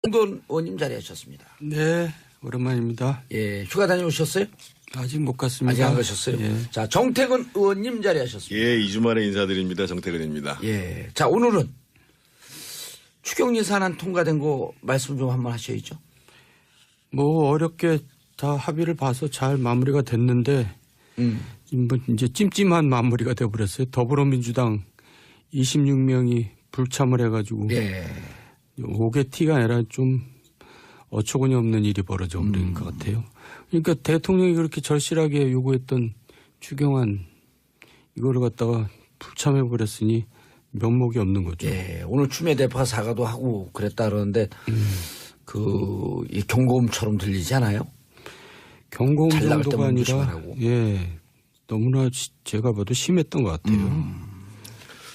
정돈 의원님 자리하셨습니다. 네, 오랜만입니다. 예, 휴가 다녀오셨어요? 아직 못 갔습니다. 아직 안 가셨어요? 예. 자, 정태근 의원님 자리하셨습니다. 예, 2주 만에 인사드립니다. 정태근입니다. 예. 자, 오늘은 추경 예산안 통과된 거 말씀 좀 한번 하셔야죠. 뭐 어렵게 다 합의를 봐서 잘 마무리가 됐는데 뭐 이제 찜찜한 마무리가 돼버렸어요. 더불어민주당 26명이 불참을 해가지고 예. 옥의 티가 아니라 좀 어처구니 없는 일이 벌어져 버린 것 같아요. 그러니까 대통령이 그렇게 절실하게 요구했던 추경안 이거를 갖다가 불참해 버렸으니 면목이 없는 거죠. 예. 오늘 추미애 대표가 사과도 하고 그랬다 그러는데 이 경고음처럼 들리지 않아요? 경고음 잘 나갈 정도가 때만 아니라 조심하라고. 예 너무나 제가 봐도 심했던 것 같아요.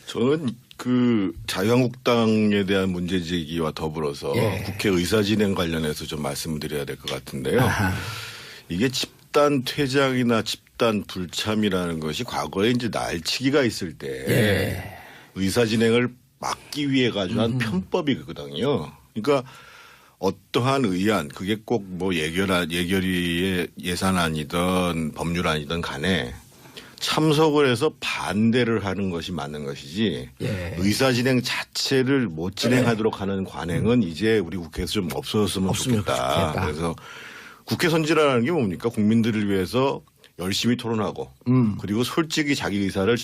저는 그 자유한국당에 대한 문제 제기와 더불어서 예. 국회 의사진행 관련해서 좀 말씀을 드려야 될 것 같은데요. 아하. 이게 집단 퇴장이나 집단 불참이라는 것이 과거에 이제 날치기가 있을 때 예. 의사진행을 막기 위해 가지고 한 편법이거든요. 그러니까 어떠한 의안, 그게 꼭 뭐 예결위의 예산안이든 법률안이든 간에 참석을 해서 반대를 하는 것이 맞는 것이지 예. 의사진행 자체를 못 진행하도록 하는 관행은 이제 우리 국회에서 좀 없었으면 좋겠다. 그래서 국회 선진화라는 게 뭡니까? 국민들을 위해서 열심히 토론하고 그리고 솔직히 자기 의사를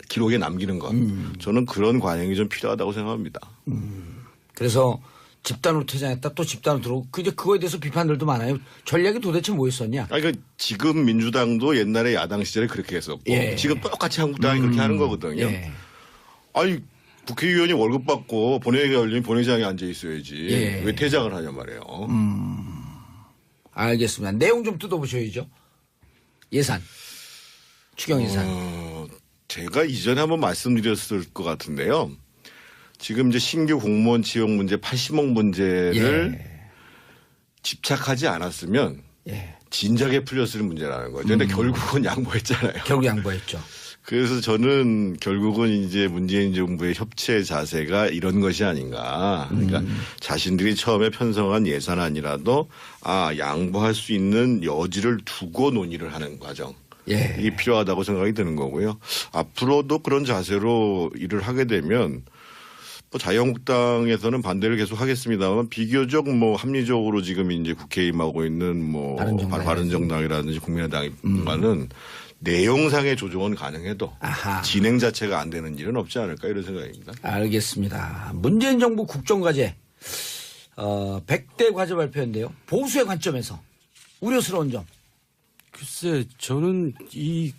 기록에 남기는 것. 저는 그런 관행이 좀 필요하다고 생각합니다. 그래서 집단으로 퇴장했다 또 집단으로 들어오고 이제 그거에 대해서 비판들도 많아요. 전략이 도대체 뭐였었냐? 그러니까 지금 민주당도 옛날에 야당 시절에 그렇게 했었고 예. 지금 똑같이 한국당이 그렇게 하는 거거든요. 예. 아니 국회의원이 월급 받고 본회의가 열리면 본회의장에 앉아 있어야지. 예. 왜 퇴장을 하냐 말이에요. 알겠습니다. 내용 좀 뜯어보셔야죠. 예산. 추경 예산. 제가 이전에 한번 말씀드렸을 것 같은데요. 지금 이제 신규 공무원 채용 문제 80억 문제를 예. 집착하지 않았으면 예. 진작에 풀렸을 문제라는 거죠. 근데 결국은 양보했잖아요. 결국 양보했죠. 그래서 저는 결국은 이제 문재인 정부의 협치 자세가 이런 것이 아닌가. 그러니까 자신들이 처음에 편성한 예산안이라도 양보할 수 있는 여지를 두고 논의를 하는 과정. 예. 이게 필요하다고 생각이 드는 거고요. 앞으로도 그런 자세로 일을 하게 되면 뭐 자유한국당에서는 반대를 계속 하겠습니다만 비교적 뭐 합리적으로 지금 이제 국회에 임하고 있는 뭐 바른정당이라든지 국민의당과는 내용상의 조정은 가능해도 아하. 진행 자체가 안 되는 일은 없지 않을까 이런 생각입니다. 알겠습니다. 문재인 정부 국정과제 100대 과제 발표인데요. 보수의 관점에서 우려스러운 점. 글쎄 저는 이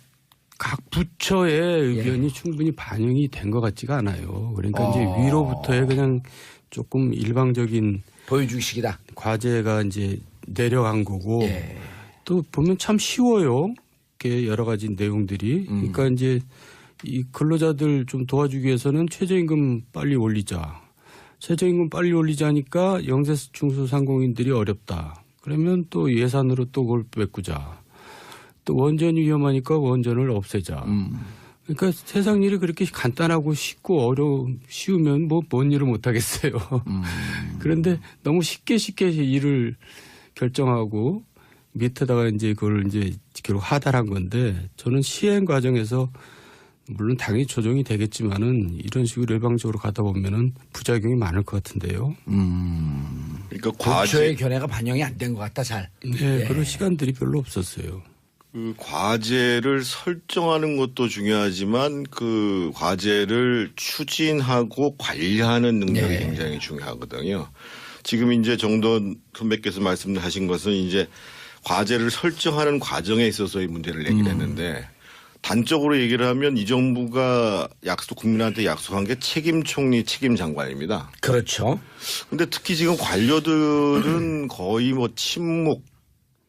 각 부처의 의견이 충분히 반영이 된 것 같지가 않아요. 그러니까 이제 위로부터의 그냥 조금 일방적인 보여주기식이다. 과제가 이제 내려간 거고 예. 또 보면 참 쉬워요. 이렇게 여러 가지 내용들이. 그러니까 이제 이 근로자들 좀 도와주기 위해서는 최저임금 빨리 올리자. 최저임금 빨리 올리자니까 영세 중소상공인들이 어렵다. 그러면 또 예산으로 또 그걸 메꾸자. 또 원전이 위험하니까 원전을 없애자. 그러니까 세상 일이 그렇게 간단하고 쉽고 쉬우면 뭐 뭔 일을 못 하겠어요. 그런데 너무 쉽게 일을 결정하고 밑에다가 이제 그걸 이제 결국 하달한 건데 저는 시행 과정에서 물론 당연히 조정이 되겠지만은 이런 식으로 일방적으로 가다 보면은 부작용이 많을 것 같은데요. 그러니까 부처의 견해가 반영이 안 된 것 같다 잘. 네, 그런 시간들이 별로 없었어요. 그 과제를 설정하는 것도 중요하지만 그 과제를 추진하고 관리하는 능력이 굉장히 중요하거든요. 지금 이제 정돈 선배께서 말씀하신 것은 이제 과제를 설정하는 과정에 있어서의 문제를 얘기를 했는데 단적으로 얘기를 하면 이 정부가 국민한테 약속한 게 책임 총리 책임 장관입니다. 그렇죠. 근데 특히 지금 관료들은 거의 뭐 침묵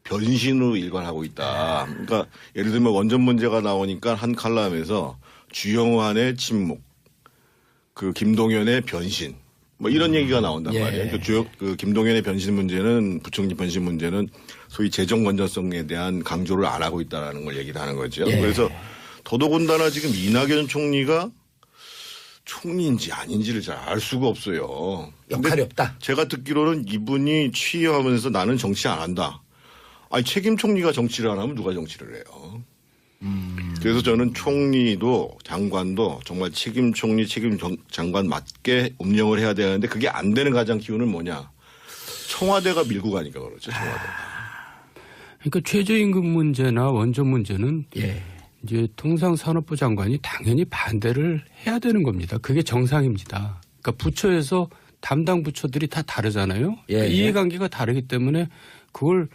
변신으로 일관하고 있다. 그러니까 예를 들면 원전 문제가 나오니까 한 칼럼에서 주영환의 침묵, 그 김동연의 변신, 뭐 이런 얘기가 나온단 말이에요. 그 김동연의 변신 문제는 부총리 변신 문제는 소위 재정 건전성에 대한 강조를 안 하고 있다라는 걸 얘기를 하는 거죠. 그래서 더더군다나 지금 이낙연 총리가 총리인지 아닌지를 잘 알 수가 없어요. 역할이 근데 없다. 제가 듣기로는 이분이 취임하면서 나는 정치 안 한다. 아니 책임 총리가 정치를 안 하면 누가 정치를 해요. 그래서 저는 총리도 장관도 정말 책임 총리 책임 장관 맞게 운영을 해야 되는데 그게 안 되는 가장 기운은 뭐냐. 청와대가 밀고 가니까 그렇죠. 청와대가. 그러니까 최저임금 문제나 원전 문제는 예. 이제 통상산업부 장관이 당연히 반대를 해야 되는 겁니다. 그게 정상입니다. 그러니까 부처에서 담당 부처들이 다 다르잖아요. 예. 그러니까 이해관계가 다르기 때문에 그걸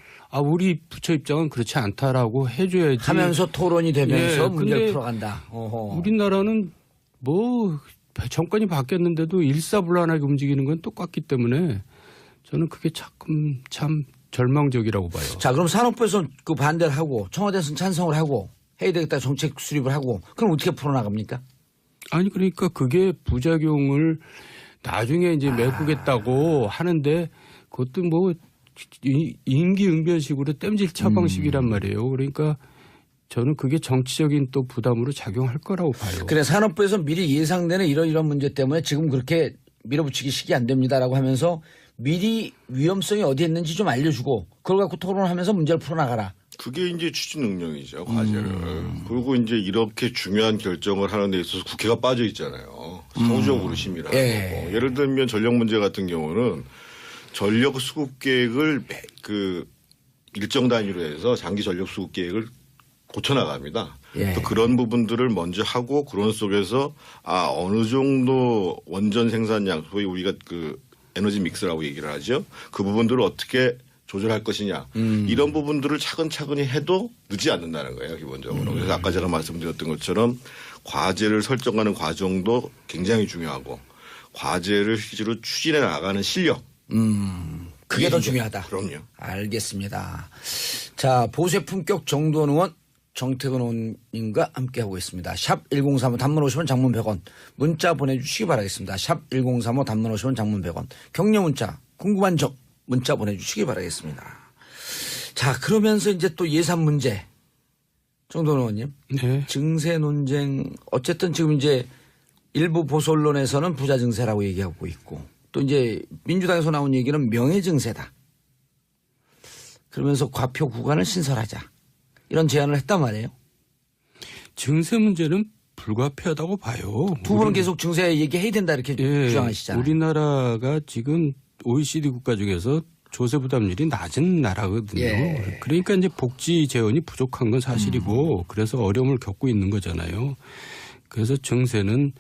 우리 부처 입장은 그렇지 않다라고 해줘야지. 하면서 토론이 되면서 예, 문제를 근데 풀어간다. 어허. 우리나라는 뭐 정권이 바뀌었는데도 일사불란하게 움직이는 건 똑같기 때문에 저는 그게 참 절망적이라고 봐요. 자, 그럼 산업부에서 그 반대를 하고 청와대에서는 찬성을 하고 해야 되겠다 정책 수립을 하고 그럼 어떻게 풀어나갑니까? 아니 그러니까 그게 부작용을 나중에 이제 메꾸겠다고 하는데 그것도 뭐 임기응변식으로 땜질 처방식이란 말이에요. 그러니까 저는 그게 정치적인 또 부담으로 작용할 거라고 봐요. 그래 산업부에서 미리 예상되는 이런 문제 때문에 지금 그렇게 밀어붙이기 식이 안 됩니다라고 하면서 미리 위험성이 어디에 있는지 좀 알려주고 그걸 갖고 토론하면서 문제를 풀어나가라. 그게 이제 추진 능력이죠, 과제를. 그리고 이제 이렇게 중요한 결정을 하는 데 있어서 국회가 빠져 있잖아요. 소적으로 심의를 하고. 예. 예를 들면 전력 문제 같은 경우는 전력 수급 계획을 그 일정 단위로 해서 장기 전력 수급 계획을 고쳐나갑니다. 예. 또 그런 부분들을 먼저 하고 그런 속에서 어느 정도 원전 생산량, 소위 우리가 그 에너지 믹스라고 얘기를 하죠. 그 부분들을 어떻게 조절할 것이냐. 이런 부분들을 차근차근히 해도 늦지 않는다는 거예요. 기본적으로. 그래서 아까 제가 말씀드렸던 것처럼 과제를 설정하는 과정도 굉장히 중요하고 과제를 실제로 추진해 나가는 실력. 그게 더 중요하다. 그럼요. 알겠습니다. 자, 보세 품격 정도원 의원 정태근 의원님과 함께하고 있습니다. 샵 1035 단문 50원 장문 100원 문자 보내주시기 바라겠습니다. 샵 1035 단문 50원 장문 100원 격려 문자 궁금한 점 문자 보내주시기 바라겠습니다. 자, 그러면서 이제 또 예산 문제 정도원 의원님. 네. 증세 논쟁 어쨌든 지금 이제 일부 보수 언론에서는 부자 증세라고 얘기하고 있고 또 이제 민주당에서 나온 얘기는 명예 증세다. 그러면서 과표 구간을 신설하자. 이런 제안을 했단 말이에요. 증세 문제는 불가피하다고 봐요. 두 분은 계속 증세 얘기해야 된다 이렇게 주장하시잖아요. 우리나라가 지금 OECD 국가 중에서 조세 부담률이 낮은 나라거든요. 예. 그러니까 이제 복지 재원이 부족한 건 사실이고 그래서 어려움을 겪고 있는 거잖아요. 그래서 증세는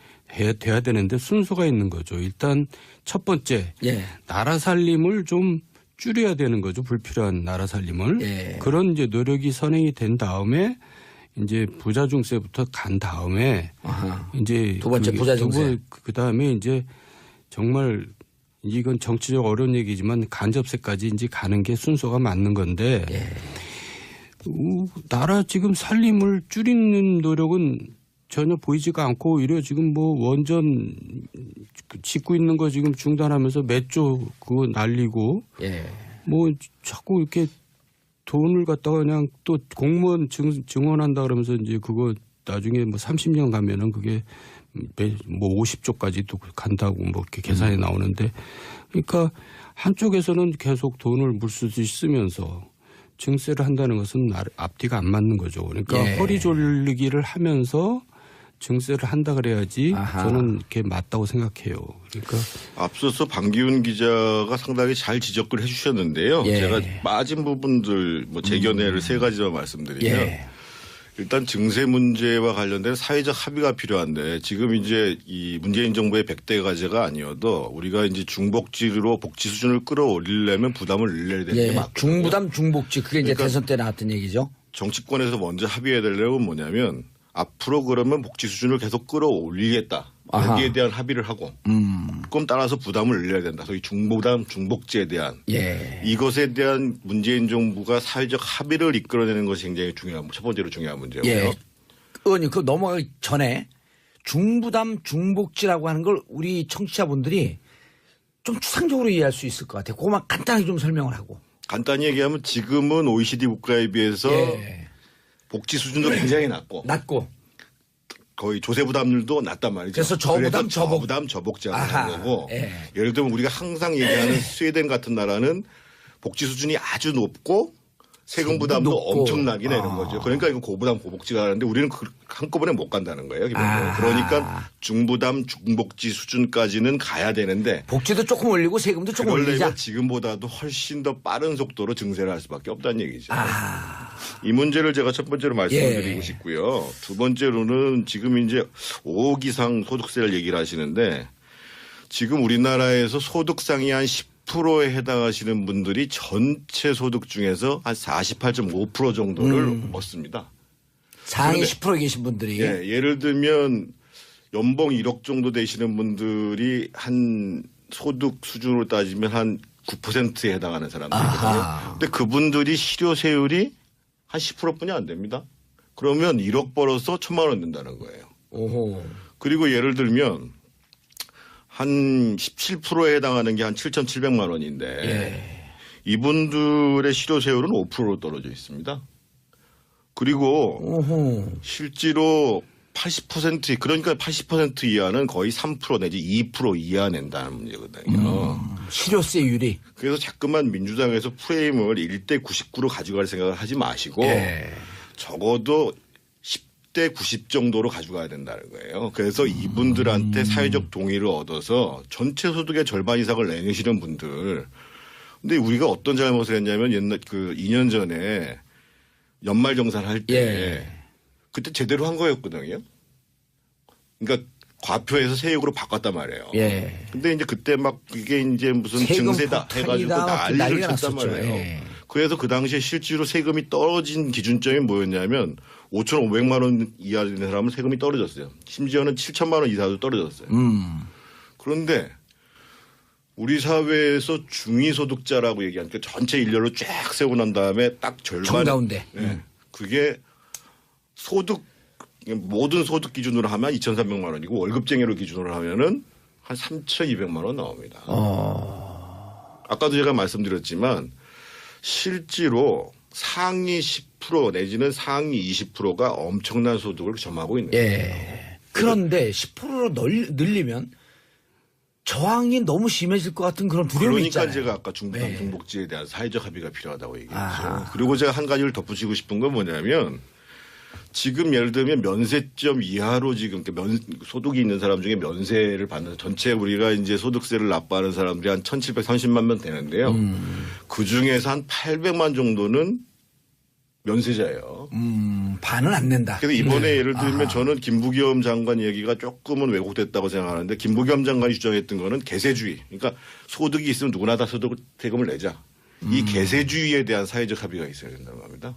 돼야 되는데 순서가 있는 거죠. 일단 첫 번째 예. 나라 살림을 좀 줄여야 되는 거죠. 불필요한 나라 살림을. 예. 그런 이제 노력이 선행이 된 다음에 이제 부자 증세부터 간 다음에 아하. 이제 두 번째 부자 증세. 그 다음에 이제 정말 이건 정치적 어려운 얘기지만 간접세까지 이제 가는 게 순서가 맞는 건데 예. 나라 지금 살림을 줄이는 노력은 전혀 보이지가 않고 오히려 지금 뭐 원전 짓고 있는 거 지금 중단하면서 몇 조 그거 날리고 예. 뭐 자꾸 이렇게 돈을 갖다가 그냥 또 공무원 증원한다 그러면서 이제 그거 나중에 뭐 30년 가면은 그게 뭐 50조까지도 간다고 뭐 이렇게 계산이 나오는데 그러니까 한쪽에서는 계속 돈을 물쓰듯이 쓰면서 증세를 한다는 것은 앞뒤가 안 맞는 거죠. 그러니까 예. 허리 졸리기를 하면서 증세를 한다 그래야지 아하. 저는 이렇게 맞다고 생각해요. 그러니까 앞서서 방기훈 기자가 상당히 잘 지적을 해 주셨는데요. 예. 제가 빠진 부분들 뭐 재견해를 세 가지만 말씀드리면 예. 일단 증세 문제와 관련된 사회적 합의가 필요한데 지금 이제 이 문재인 정부의 100대 과제가 아니어도 우리가 이제 중복지로 복지 수준을 끌어올리려면 부담을 늘려야 되는 게 예. 맞거든요. 중부담 중복지 그게 이제 그러니까 대선 때 나왔던 얘기죠. 정치권에서 먼저 합의해야 될 내용은 뭐냐면 앞으로 그러면 복지 수준을 계속 끌어올리겠다. 아하. 여기에 대한 합의를 하고 그럼 따라서 부담을 늘려야 된다. 소위 중부담 중복지에 대한 예. 이것에 대한 문재인 정부가 사회적 합의를 이끌어내는 것이 굉장히 중요한 첫 번째로 중요한 문제고요. 예. 의원님 그 넘어가기 전에 중부담 중복지라고 하는 걸 우리 청취자분들이 좀 추상적으로 이해할 수 있을 것 같아요. 그것만 간단하게 좀 설명을 하고. 간단히 얘기하면 지금은 OECD 국가에 비해서 예. 복지 수준도 굉장히 낮고 낮고. 거의 조세 부담률도 낮단 말이죠. 그래서 저부담, 저부담 저복제하는 아하, 거고. 예. 예를 들면 우리가 항상 얘기하는 스웨덴 같은 나라는 복지 수준이 아주 높고 세금 부담도 높고. 엄청나게 내는 거죠. 그러니까 이거 고부담 고복지가 하는데 우리는 한꺼번에 못 간다는 거예요. 기본적으로. 그러니까 중부담 중복지 수준까지는 가야 되는데 복지도 조금 올리고 세금도 조금 그걸 올리자. 내면 지금보다도 훨씬 더 빠른 속도로 증세를 할 수밖에 없다는 얘기죠. 이 문제를 제가 첫 번째로 말씀드리고 싶고요. 두 번째로는 지금 이제 5억 이상 소득세를 얘기를 하시는데 지금 우리나라에서 소득 상위 한 10%에 해당하시는 분들이 전체 소득 중에서 한 48.5% 정도를 얻습니다. 상위 그런데 10% 계신 분들이. 예, 예를 들면 연봉 1억 정도 되시는 분들이 한 소득 수준으로 따지면 한 9%에 해당하는 사람들이거든요. 근데 그분들이 실효세율이 한 10%뿐이 안 됩니다. 그러면 1억 벌어서 1,000만 원 낸다는 거예요. 오호. 그리고 예를 들면 한 17%에 해당하는 게 한 7,700만 원인데 예. 이분들의 실효세율은 5%로 떨어져 있습니다. 그리고 오호. 실제로 80% 그러니까 80% 이하는 거의 3% 내지 2% 이하 낸다는 문제거든요. 실효세율이. 그래서 자꾸만 민주당에서 프레임을 1대 99로 가져갈 생각을 하지 마시고 예. 적어도 10대 90 정도로 가져가야 된다는 거예요. 그래서 이분들한테 사회적 동의를 얻어서 전체 소득의 절반 이상을 내시는 분들. 근데 우리가 어떤 잘못을 했냐면 옛날 그 2년 전에 연말정산 할 때 예. 그때 제대로 한 거였거든요. 그러니까 과표에서 세액으로 바꿨단 말이에요. 예. 근데 이제 그때 막 이게 이제 무슨 세금 증세다 해가지고 폭탄이다, 난리를 난리가 쳤단 났었죠. 말이에요. 예. 그래서 그 당시에 실제로 세금이 떨어진 기준점이 뭐였냐면 5,500만 원 이하 되는 사람은 세금이 떨어졌어요. 심지어는 7천만 원 이하도 떨어졌어요. 그런데 우리 사회에서 중위소득자라고 얘기하니까 전체 일렬로 쫙 세고 난 다음에 딱 절반. 정가운데. 네. 그게 소득 모든 소득 기준으로 하면 2,300만 원이고 월급쟁이로 기준으로 하면은 한 3,200만 원 나옵니다. 아까도 제가 말씀드렸지만 실제로 상위 10% 내지는 상위 20%가 엄청난 소득을 점하고 있는 거예요. 예. 그런데 10%로 늘리면 저항이 너무 심해질 것 같은 그런 두려움이 그러니까 있잖아요. 제가 아까 중부담 네. 중복지에 대한 사회적 합의가 필요하다고 얘기했죠. 아. 그리고 제가 한 가지를 덧붙이고 싶은 건 뭐냐면 지금 예를 들면 면세점 이하로 지금 소득이 있는 사람 중에 면세를 받는 전체 우리가 이제 소득세를 납부하는 사람들이 한 1,730만 명 되는데요. 그 중에서 한 800만 정도는 면세자예요. 반은 안 낸다. 그래서 이번에 예를 들면 저는 김부겸 장관 얘기가 조금은 왜곡됐다고 생각하는데 김부겸 장관이 주장했던 거는 계세주의. 그러니까 소득이 있으면 누구나 다 세금을 내자. 이 계세주의에 대한 사회적 합의가 있어야 된다는 겁니다.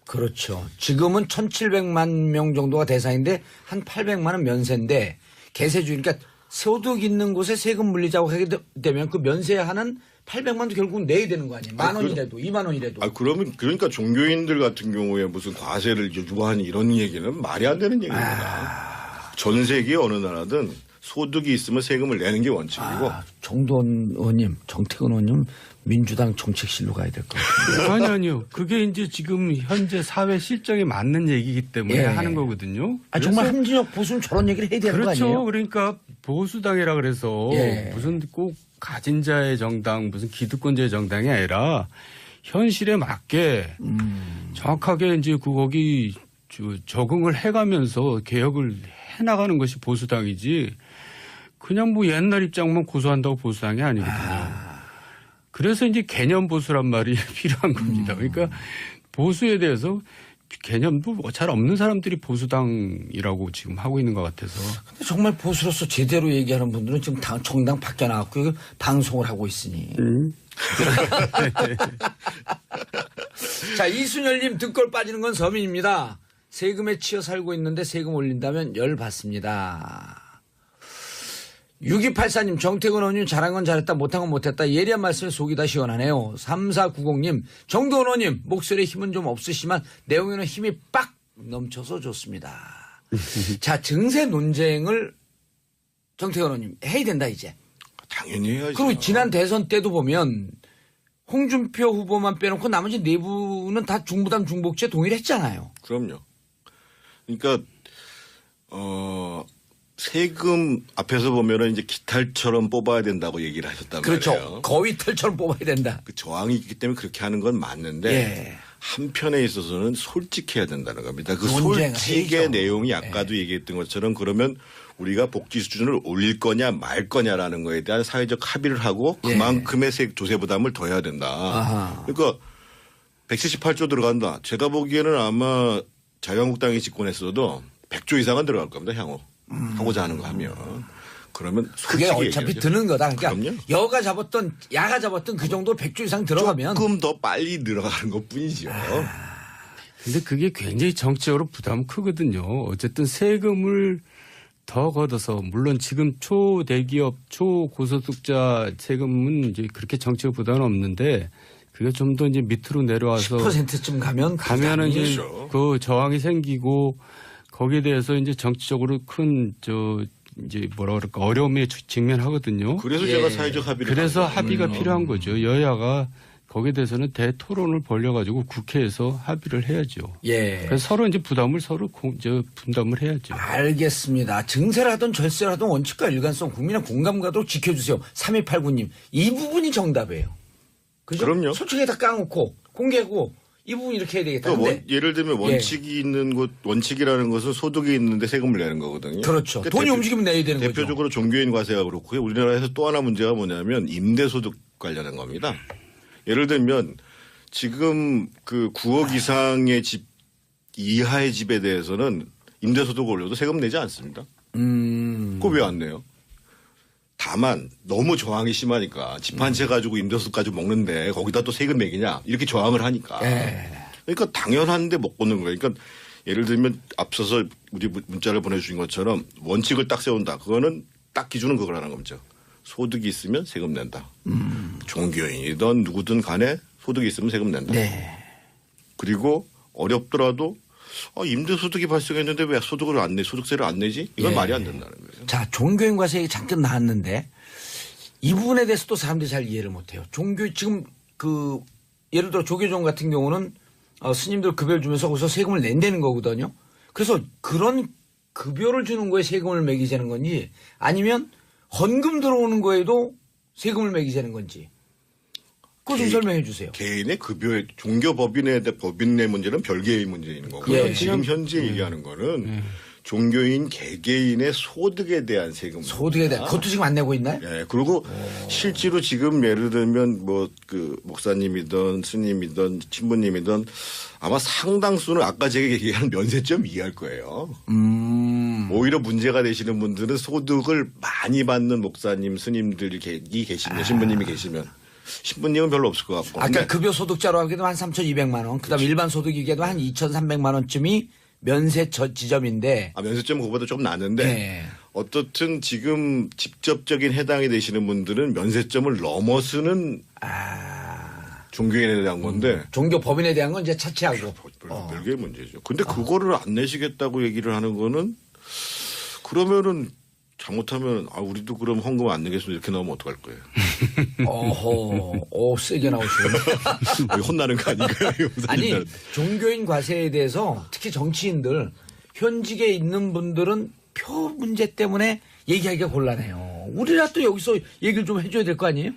그렇죠. 지금은 1,700만 명 정도가 대상인데 한 800만은 면세인데 계세주의 그러니까 소득 있는 곳에 세금 물리자고 하게 되면 그 면세하는 800만도 결국은 내야 되는 거 아니에요. 10,000원이라도 2만 원이라도. 그러면 그러니까 종교인들 같은 경우에 무슨 과세를 유도하는 이런 얘기는 말이 안 되는 얘기입니다. 전 세계 어느 나라든 소득이 있으면 세금을 내는 게 원칙이고. 정도원 의원님, 정태근 의원님 민주당 정책실로 가야 될 것 같아요. 아니요. 그게 이제 지금 현재 사회 실정에 맞는 얘기이기 때문에 예. 하는 거거든요. 정말 그래서 함진혁 보수는 저런 얘기를 해야 되는 거 그렇죠. 아니에요? 그러니까 보수당이라 그래서 예. 무슨 꼭 가진 자의 정당, 무슨 기득권자의 정당이 아니라 현실에 맞게 정확하게 이제 거기 적응을 해가면서 개혁을 해나가는 것이 보수당이지 그냥 뭐 옛날 입장만 고수한다고 보수당이 아니거든요. 그래서 이제 개념 보수란 말이 필요한 겁니다. 그러니까 보수에 대해서 개념도 잘 없는 사람들이 보수당이라고 지금 하고 있는 것 같아서. 근데 정말 보수로서 제대로 얘기하는 분들은 지금 정당 밖에 나왔고 방송을 하고 있으니. 자, 이순열님 등골 빠지는 건 서민입니다. 세금에 치여 살고 있는데 세금 올린다면 열 받습니다. 6284님 정태근 의원님 잘한 건 잘했다 못한 건 못했다 예리한 말씀에 속이 다 시원하네요. 3490님 정태근 의원님 목소리에 힘은 좀 없으시지만 내용에는 힘이 빡 넘쳐서 좋습니다. 자, 증세 논쟁을 정태근 의원님 해야 된다 이제. 당연히 해야죠. 그리고 지난 대선 때도 보면 홍준표 후보만 빼놓고 나머지 네 분은 다 중부담 중복지에 동의를 했잖아요. 그럼요. 그러니까 세금 앞에서 보면은 이제 기탈처럼 뽑아야 된다고 얘기를 하셨단 그렇죠. 말이에요. 거위털처럼 뽑아야 된다. 그 저항이 있기 때문에 그렇게 하는 건 맞는데 예. 한편에 있어서는 솔직해야 된다는 겁니다. 그 논쟁을 솔직의 해야죠. 내용이 아까도 얘기했던 것처럼 그러면 우리가 복지 수준을 올릴 거냐 말 거냐라는 거에 대한 사회적 합의를 하고 그만큼의 조세 부담을 더 해야 된다. 아하. 그러니까 178조 들어간다. 제가 보기에는 아마 자유한국당이 집권했어도 100조 이상은 들어갈 겁니다. 향후. 하고자 하는 거 하면. 그러면 그게 솔직히 어차피 얘기하죠. 드는 거다. 그러니까 그럼요. 야가 잡았던 그 정도 100조 이상 들어가면 조금 더 빨리 늘어가는 것 뿐이죠. 근데 그게 굉장히 정치적으로 부담 크거든요. 어쨌든 세금을 더 걷어서 물론 지금 초대기업 초고소득자 세금은 이제 그렇게 정치적 부담은 없는데 그게 좀 더 이제 밑으로 내려와서 10%쯤 가면은 이제 그렇죠. 그 저항이 생기고 거기에 대해서 이제 정치적으로 큰 이제 뭐라 그럴까 어려움에 직면하거든요. 그래서 제가 사회적 합의를 그래서 하는 합의가 거예요. 필요한 거죠. 여야가 거기에 대해서는 대토론을 벌려가지고 국회에서 합의를 해야죠. 예. 그래서 서로 이제 부담을 서로 분담을 해야죠. 알겠습니다. 증세를 하든 절세를 하든 원칙과 일관성 국민의 공감가도 지켜주세요. 3289님. 이 부분이 정답이에요. 그죠? 그럼요. 솔직히 다 까놓고 공개하고 이 부분 이렇게 해야 되겠다. 그러니까 근데 예를 들면 원칙이 있는 곳, 원칙이라는 것은 소득이 있는데 세금을 내는 거거든요. 그렇죠. 그러니까 돈이 움직이면 내야 되는 거죠. 대표적으로 종교인 과세가 그렇고요. 우리나라에서 또 하나 문제가 뭐냐면 임대소득 관련한 겁니다. 예를 들면 지금 그 9억 이상의 집 이하의 집에 대해서는 임대소득 올려도 세금 내지 않습니다. 그거 왜 안 내요? 다만 너무 저항이 심하니까 집 한 채 가지고 임대소득 가지고 먹는데 거기다 또 세금 매기냐 이렇게 저항을 하니까. 예. 그러니까 당연한데 못 걷는 거예요. 그러니까 예를 들면 앞서서 우리 문자를 보내주신 것처럼 원칙을 딱 세운다. 그거는 딱 기준은 그거라는 거죠. 소득이 있으면 세금 낸다. 종교인이든 누구든 간에 소득이 있으면 세금 낸다. 네. 그리고 어렵더라도 임대소득이 발생했는데 왜 소득을 안 내, 소득세를 안 내지? 이건 예. 말이 안 된다는 거예요. 자, 종교인 과세 얘기 잠깐 나왔는데 이 부분에 대해서 또 사람들이 잘 이해를 못해요. 지금 예를 들어 조계종 같은 경우는 스님들 급여를 주면서 거기서 세금을 낸다는 거거든요. 그래서 그런 급여를 주는 거에 세금을 매기자는 건지 아니면 헌금 들어오는 거에도 세금을 매기자는 건지 그거 좀 설명해 주세요. 개인의 급여의 종교 법인의 문제는 별개의 문제인 거고요. 예. 지금 현재 얘기하는 거는 종교인 개개인의 소득에 대한 세금. 소득에 대한 그것도 지금 안 내고 있나요? 예. 그리고 실제로 지금 예를 들면 뭐 그 목사님이든 스님이든 신부님이든 아마 상당수는 아까 제가 얘기한 면세점 이해할 거예요. 오히려 문제가 되시는 분들은 소득을 많이 받는 목사님, 스님들이 계시면 신부님이 계시면 신부님은 별로 없을 것 같고. 아까 급여 소득자로 하게 되면 한 3,200만 원, 그다음 일반 소득이게 되면 한 2,300만 원쯤이 면세 지점인데. 면세점 그거보다 조금 낮는데 네. 어떻든 지금 직접적인 해당이 되시는 분들은 면세점을 넘어서는 종교인에 대한 건데 종교 법인에 대한 건 이제 차치하고. 별개의 문제죠. 근데 그거를 안 내시겠다고 얘기를 하는 거는 그러면은 잘못하면 우리도 그럼 헌금 안 내겠습니다 이렇게 나오면 어떡할 거예요. 어허, 세게 나오시네. 혼나는 거 아닌가요? 아니, 종교인 과세에 대해서 특히 정치인들 현직에 있는 분들은 표 문제 때문에 얘기하기가 곤란해요. 우리라 또 여기서 얘기를 좀 해줘야 될 거 아니에요?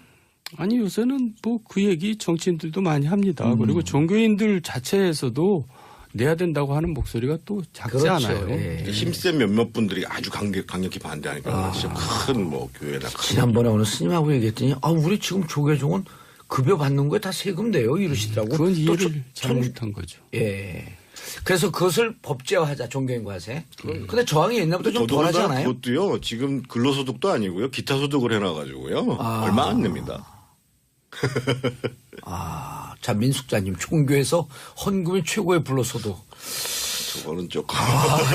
아니 요새는 뭐 그 얘기 정치인들도 많이 합니다. 그리고 종교인들 자체에서도 내야 된다고 하는 목소리가 또 작지 그렇죠. 않아요. 예. 힘센 몇몇 분들이 아주 강력히 반대하니까 진짜 큰 뭐 교회나 큰 지난번에 어느 스님하고 얘기했더니 우리 지금 조계종은 급여 받는 거에 다 세금 내요 이러시더라고. 그건 또 이해를 잘못한 거죠. 예. 그래서 그것을 법제화하자 종교인 과세. 근데 저항이 옛날부터 좀 덜하지 않아요? 그것도요. 지금 근로소득도 아니고요. 기타 소득을 해놔가지고요. 얼마 안 냅니다. 자, 민숙자님, 종교에서 헌금이 최고의 불로소득. 저거는 조금.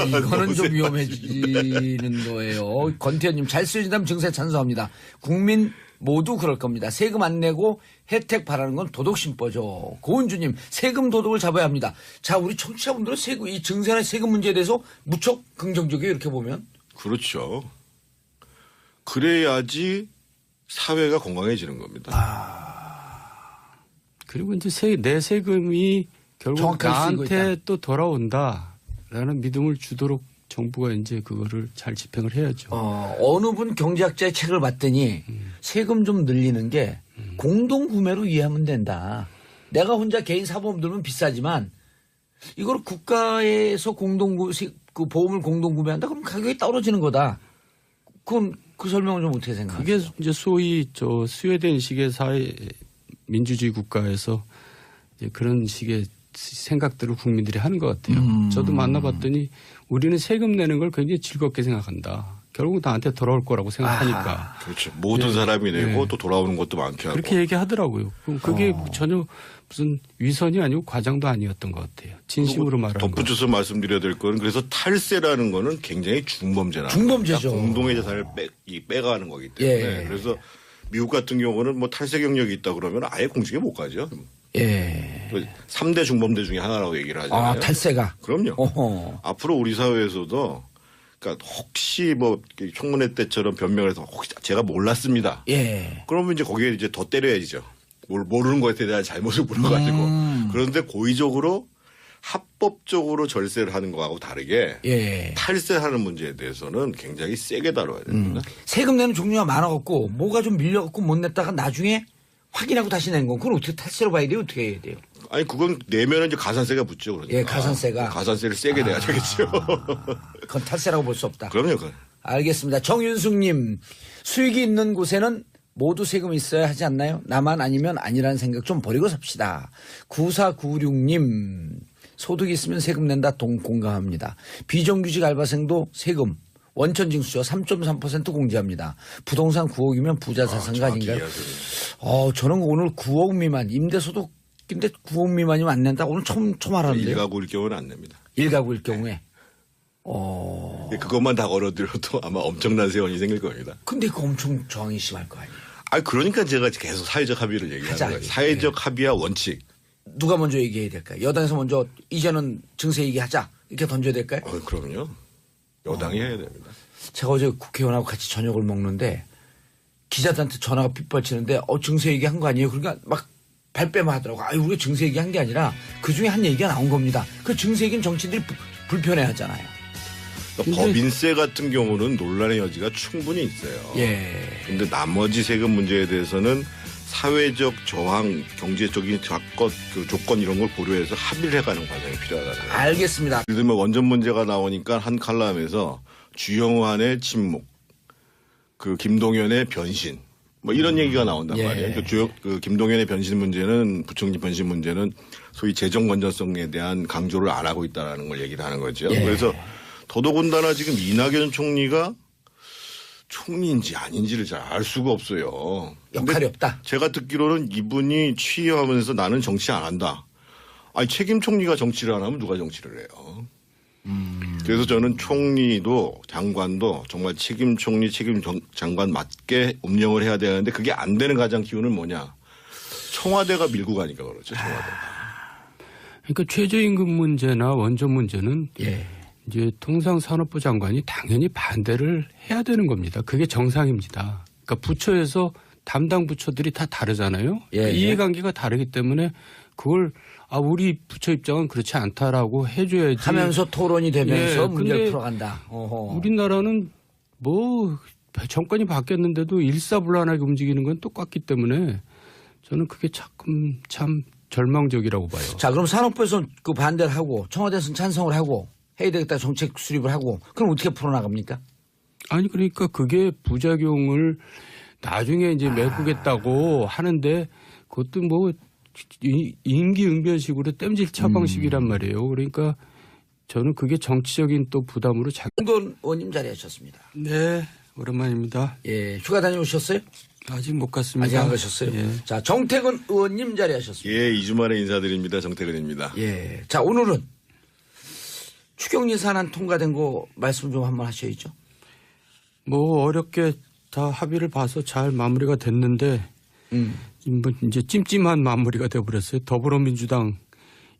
이거는 좀 위험해지는 거예요. 권태현님, 잘 쓰여진다면 증세 찬성합니다. 국민 모두 그럴 겁니다. 세금 안 내고 혜택 바라는 건 도덕심보죠. 고은주님, 세금 도덕을 잡아야 합니다. 자, 우리 청취자분들은 이 증세나 세금 문제에 대해서 무척 긍정적이에요. 이렇게 보면. 그렇죠. 그래야지 사회가 건강해지는 겁니다. 그리고 이제 내 세금이 결국 정확하게 쓰이고 나한테 또 돌아온다라는 믿음을 주도록 정부가 이제 그거를 잘 집행을 해야죠. 어느 분 경제학자의 책을 봤더니 세금 좀 늘리는 게 공동구매로 이해하면 된다. 내가 혼자 개인 사보험 들면 비싸지만 이걸 국가에서 그 보험을 공동구매한다 그러면 가격이 떨어지는 거다. 그건 그 설명은 좀 어떻게 생각하세요? 그게 이제 소위 스웨덴 식의 사회 민주주의 국가에서 이제 그런 식의 생각들을 국민들이 하는 것 같아요. 저도 만나봤더니 우리는 세금 내는 걸 굉장히 즐겁게 생각한다. 결국 나한테 돌아올 거라고 생각하니까. 그렇죠. 모든 사람이 내고 또 돌아오는 것도 많게 하고. 그렇게 얘기하더라고요. 그럼 그게 전혀 무슨 위선이 아니고 과장도 아니었던 것 같아요. 진심으로 말하는 거. 덧붙여서 말씀드려야 될 거는 그래서 탈세라는 거는 굉장히 중범죄나 중범죄죠. 공동의 재산을 빼가는 거기 때문에 예. 그래서 미국 같은 경우는 뭐 탈세 경력이 있다 그러면 아예 공직에 못 가죠. 예. 3대 중범죄 중에 하나라고 얘기를 하잖아요. 탈세가. 그럼요. 어허. 앞으로 우리 사회에서도 그러니까 혹시 뭐 청문회 때처럼 변명을 해서 혹시 제가 몰랐습니다. 예. 그러면 이제 거기에 이제 더 때려야지죠. 모르는 것에 대한 잘못을 물어가지고. 그런데 고의적으로 합법적으로 절세를 하는 거하고 다르게 예. 탈세하는 문제에 대해서는 굉장히 세게 다뤄야 됩니다. 세금 내는 종류가 많아갖고 뭐가 좀 밀려갖고 못 냈다가 나중에 확인하고 다시 낸 건 그건 어떻게 탈세로 봐야 돼요? 어떻게 해야 돼요? 아니 그건 내면은 이제 가산세가 붙죠. 그러니까. 예, 가산세가. 가산세를 세게 내야 되겠죠. 그건 탈세라고 볼 수 없다. 그럼요. 그건. 알겠습니다. 정윤숙님, 수익이 있는 곳에는 모두 세금이 있어야 하지 않나요? 나만 아니면 아니라는 생각 좀 버리고 삽시다. 9496님, 소득이 있으면 세금 낸다 공감합니다. 비정규직 알바생도 세금 원천징수죠. 3.3% 공제합니다. 부동산 9억이면 부자 자산가 아닌가요? 저는 오늘 9억 미만 임대소득인데 9억 미만이면 안 낸다. 오늘 처음 알았는데요. 1가구일 경우는 안 냅니다. 1가구일 경우에. 그것만 다 걸어들여도 아마 엄청난 세원이 생길 겁니다. 근데 그 엄청 저항이 심할 거 아니에요. 그러니까 제가 계속 사회적 합의를 얘기하는 하자. 거예요. 사회적 합의와 원칙. 누가 먼저 얘기해야 될까요? 여당에서 먼저 이제는 증세 얘기하자 이렇게 던져야 될까요? 그럼요. 여당이 해야 됩니다. 제가 어제 국회의원하고 같이 저녁을 먹는데 기자들한테 전화가 빗발치는데 증세 얘기한 거 아니에요? 그러니까 막 발뺌을 하더라고. 우리가 증세 얘기한 게 아니라 그중에 한 얘기가 나온 겁니다. 그 증세 얘기는 정치인들이 불편해하잖아요. 그러니까 법인세 같은 경우는 논란의 여지가 충분히 있어요. 예. 근데 나머지 세금 문제에 대해서는 사회적 저항, 경제적인 조건 이런 걸 고려해서 합의를 해가는 과정이 필요하다는 거예요. 알겠습니다. 예를 들면 원전 문제가 나오니까 한 칼럼에서 주영환의 침묵, 김동연의 변신, 뭐 이런 얘기가 나온단 말이에요. 김동연의 변신 문제는 부총리 변신 문제는 소위 재정 건전성에 대한 강조를 안 하고 있다라는 걸 얘기를 하는 거죠. 예. 그래서 더더군다나 지금 이낙연 총리가 총리인지 아닌지를 잘 알 수가 없어요. 역할이 없다. 제가 듣기로는 이분이 취임하면서 나는 정치 안 한다. 책임 총리가 정치를 안 하면 누가 정치를 해요. 그래서 저는 총리도 장관도 정말 책임 총리, 책임 장관 맞게 운영을 해야 되는데 그게 안 되는 가장 기운은 뭐냐. 청와대가 밀고 가니까 그렇죠. 청와대가. 그러니까 최저임금 문제나 원전 문제는 예. 이제 통상산업부 장관이 당연히 반대를 해야 되는 겁니다. 그게 정상입니다. 그러니까 부처에서 담당 부처들이 다 다르잖아요. 예. 이해관계가 다르기 때문에 그걸 우리 부처 입장은 그렇지 않다라고 해줘야지. 하면서 토론이 되면서 예, 문제를 풀어간다. 우리나라는 뭐 정권이 바뀌었는데도 일사불란하게 움직이는 건 똑같기 때문에 저는 그게 참 절망적이라고 봐요. 자, 그럼 산업부에서 그 반대를 하고 청와대에서는 찬성을 하고 해야 되겠다 정책 수립을 하고 그럼 어떻게 풀어나갑니까? 아니 그러니까 그게 부작용을 나중에 이제 메꾸겠다고 하는데 그것도 뭐 임기응변식으로 땜질 처방식이란 말이에요. 그러니까 저는 그게 정치적인 또 부담으로 정돈 의원님 자리하셨습니다. 네, 오랜만입니다. 예, 휴가 다녀오셨어요? 아직 못 갔습니다. 아직 안 가셨어요? 예. 자, 정태근 의원님 자리하셨습니다. 예, 2주 만에 인사드립니다. 정태근입니다. 예, 자 오늘은 추경 예산안 통과된 거 말씀 좀 한번 하셔야죠. 뭐 어렵게 다 합의를 봐서 잘 마무리가 됐는데 이제 찜찜한 마무리가 돼버렸어요. 더불어민주당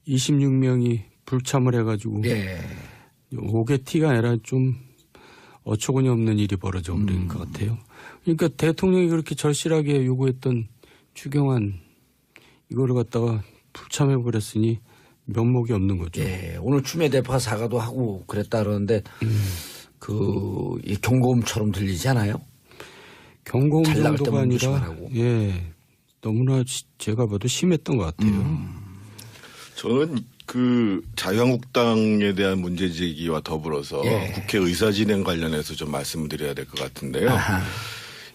26명이 불참을 해가지고 예. 옥의 티가 아니라 좀 어처구니 없는 일이 벌어져 버린 것 같아요. 그러니까 대통령이 그렇게 절실하게 요구했던 추경안 이거를 갖다가 불참해버렸으니 면목이 없는 거죠. 예, 오늘 추미애 대표가 사과도 하고 그랬다 그러는데 이 경고음처럼 들리지 않아요? 경고음 잘 나갈 정도가 때만 아니라 조심하라고. 예, 너무나 제가 봐도 심했던 것 같아요. 저는 그 자유한국당에 대한 문제 제기와 더불어서 예. 국회 의사진행 관련해서 좀 말씀을 드려야 될 것 같은데요. 아하.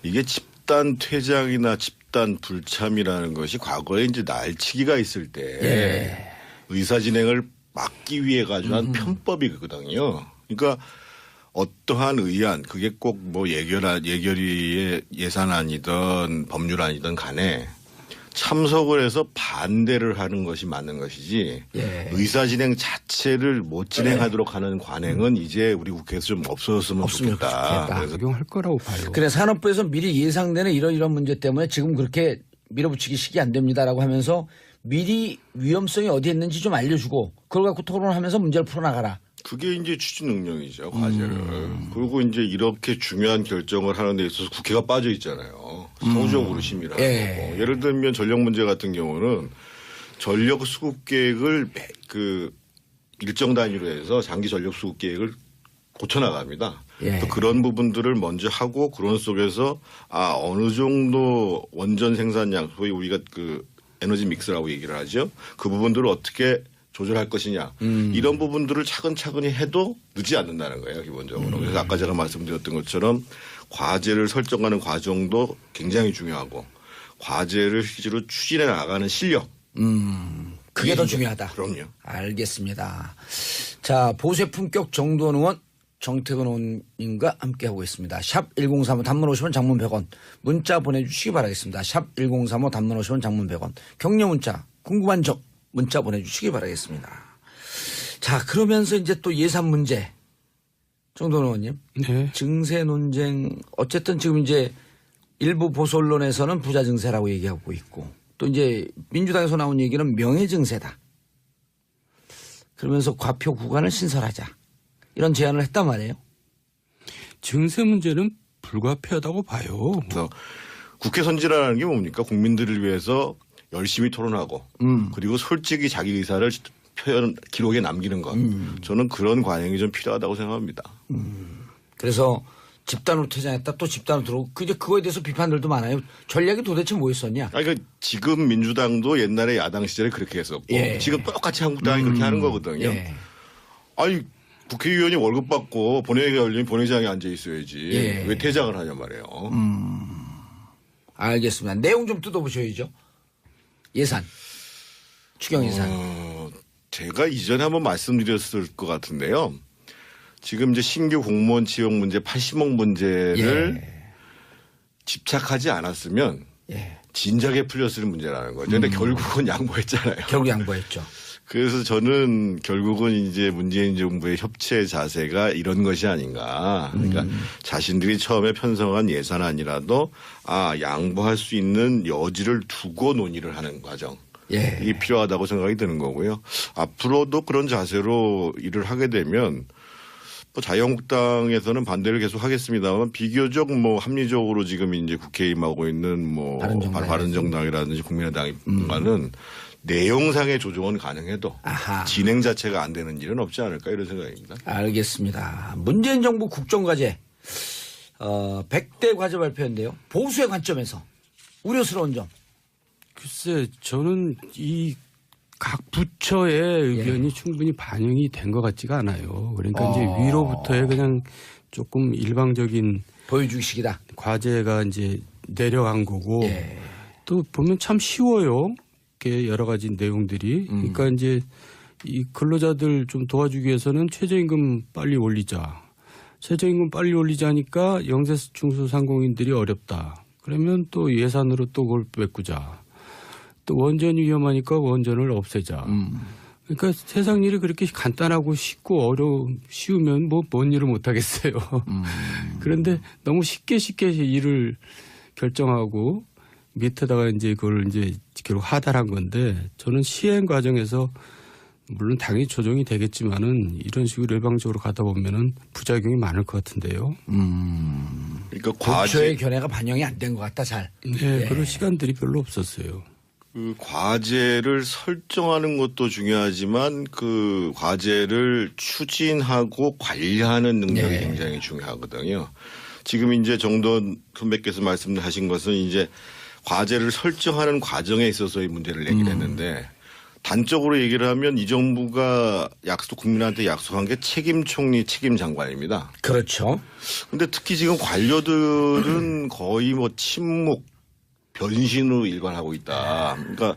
이게 집단 퇴장이나 집단 불참이라는 것이 과거에 이제 날치기가 있을 때 예. 의사진행을 막기 위해 가지고 한 편법이거든요. 그러니까 어떠한 의안, 그게 꼭 뭐 예결위의 예산안이든 법률안이든 간에 참석을 해서 반대를 하는 것이 맞는 것이지 예. 의사진행 자체를 못 진행하도록 하는 관행은 이제 우리 국회에서 좀 없어졌으면 없으면 좋겠다. 좋겠다. 그래서 적용할 거라고 봐요. 그래 산업부에서 미리 예상되는 이런 문제 때문에 지금 그렇게 밀어붙이기 안 됩니다라고 하면서 미리 위험성이 어디에 있는지 좀 알려주고 그걸 갖고 토론하면서 문제를 풀어나가라. 그게 이제 추진 능력이죠, 과제를. 그리고 이제 이렇게 중요한 결정을 하는 데 있어서 국회가 빠져 있잖아요. 서구적으로 심의를 예. 하고. 예를 들면 전력 문제 같은 경우는 전력 수급 계획을 그 일정 단위로 해서 장기 전력 수급 계획을 고쳐나갑니다. 예. 또 그런 부분들을 먼저 하고 그런 속에서 어느 정도 원전 생산량, 소위 우리가 그 에너지 믹스라고 얘기를 하죠. 그 부분들을 어떻게 조절할 것이냐. 이런 부분들을 차근차근히 해도 늦지 않는다는 거예요, 기본적으로. 그래서 아까 제가 말씀드렸던 것처럼 과제를 설정하는 과정도 굉장히 중요하고 과제를 실제로 추진해 나가는 실력. 그게 더 중요하다. 그럼요. 알겠습니다. 자, 보세 품격 정도원 의원 정태근 의원님과 함께하고 있습니다. 샵 1035 단문 50원 장문 100원 문자 보내주시기 바라겠습니다. 샵 1035 단문 50원 장문 100원 격려 문자 궁금한 점 문자 보내주시기 바라겠습니다. 자, 그러면서 이제 또 예산 문제. 정도원 의원님. 네. 증세 논쟁 어쨌든 지금 이제 일부 보수 언론에서는 부자 증세라고 얘기하고 있고 또 이제 민주당에서 나온 얘기는 명예 증세다. 그러면서 과표 구간을 신설하자. 이런 제안을 했단 말이에요. 증세 문제는 불가피하다고 봐요. 그래서 국회 선진화라는 게 뭡니까? 국민들을 위해서 열심히 토론하고 그리고 솔직히 자기 의사를 표현 기록에 남기는 것. 저는 그런 관행이 좀 필요하다고 생각합니다. 그래서 집단으로 퇴장했다 또 집단으로 들어오고 그거에 대해서 비판들도 많아요. 전략이 도대체 뭐였었냐. 그러니까 지금 민주당도 옛날에 야당 시절에 그렇게 했었고 예. 지금 똑같이 한국당이 그렇게 하는 거거든요. 예. 아니 국회의원이 월급 받고 본회의가 열리면 본회의장에 앉아 있어야지. 예. 왜 퇴장을 하냐 말이에요. 알겠습니다. 내용 좀 뜯어보셔야죠. 예산. 추경 예산. 제가 이전에 한번 말씀드렸을 것 같은데요. 지금 이제 신규 공무원 채용 문제 80억 문제를 집착하지 않았으면 예. 진작에 풀렸을 문제라는 거죠. 근데 결국은 양보했잖아요. 결국 양보했죠. 그래서 저는 결국은 이제 문재인 정부의 협치의 자세가 이런 것이 아닌가. 그러니까 자신들이 처음에 편성한 예산안이라도 양보할 수 있는 여지를 두고 논의를 하는 과정. 예. 이게 필요하다고 생각이 드는 거고요. 앞으로도 그런 자세로 일을 하게 되면 뭐 자유한국당에서는 반대를 계속 하겠습니다만 비교적 뭐 합리적으로 지금 이제 국회에 임하고 있는 뭐 바른정당이라든지 국민의당과는 내용상의 조정은 가능해도 아하. 진행 자체가 안 되는 일은 없지 않을까 이런 생각입니다. 알겠습니다. 문재인 정부 국정과제 100대 과제 발표인데요. 보수의 관점에서 우려스러운 점. 글쎄 저는 이 각 부처의 의견이 충분히 반영이 된 것 같지가 않아요. 그러니까 이제 위로부터의 그냥 조금 일방적인 보여주기식이다. 과제가 이제 내려간 거고 예. 또 보면 참 쉬워요. 이렇게 여러 가지 내용들이. 그러니까 이제 이 근로자들 좀 도와주기 위해서는 최저임금 빨리 올리자. 최저임금 빨리 올리자니까 영세 중소상공인들이 어렵다. 그러면 또 예산으로 또 그걸 메꾸자. 또 원전이 위험하니까 원전을 없애자. 그러니까 세상 일이 그렇게 간단하고 쉽고 쉬우면 뭐 뭔 일을 못 하겠어요. 그런데 너무 쉽게 일을 결정하고 밑에다가 이제 그걸 이제 결국 하달한 건데 저는 시행 과정에서 물론 당연히 조정이 되겠지만은 이런 식으로 일방적으로 가다 보면은 부작용이 많을 것 같은데요. 그러니까 부처의 견해가 반영이 안 된 것 같다 잘. 네, 그런 시간들이 별로 없었어요. 그 과제를 설정하는 것도 중요하지만 그 과제를 추진하고 관리하는 능력이 네. 굉장히 중요하거든요. 지금 이제 정돈 선배께서 말씀하신 것은 이제 과제를 설정하는 과정에 있어서의 문제를 얘기를 했는데 단적으로 얘기를 하면 이 정부가 국민한테 약속한 게 책임 총리, 책임 장관입니다. 그렇죠. 근데 특히 지금 관료들은 거의 뭐 침묵, 변신으로 일관하고 있다. 그러니까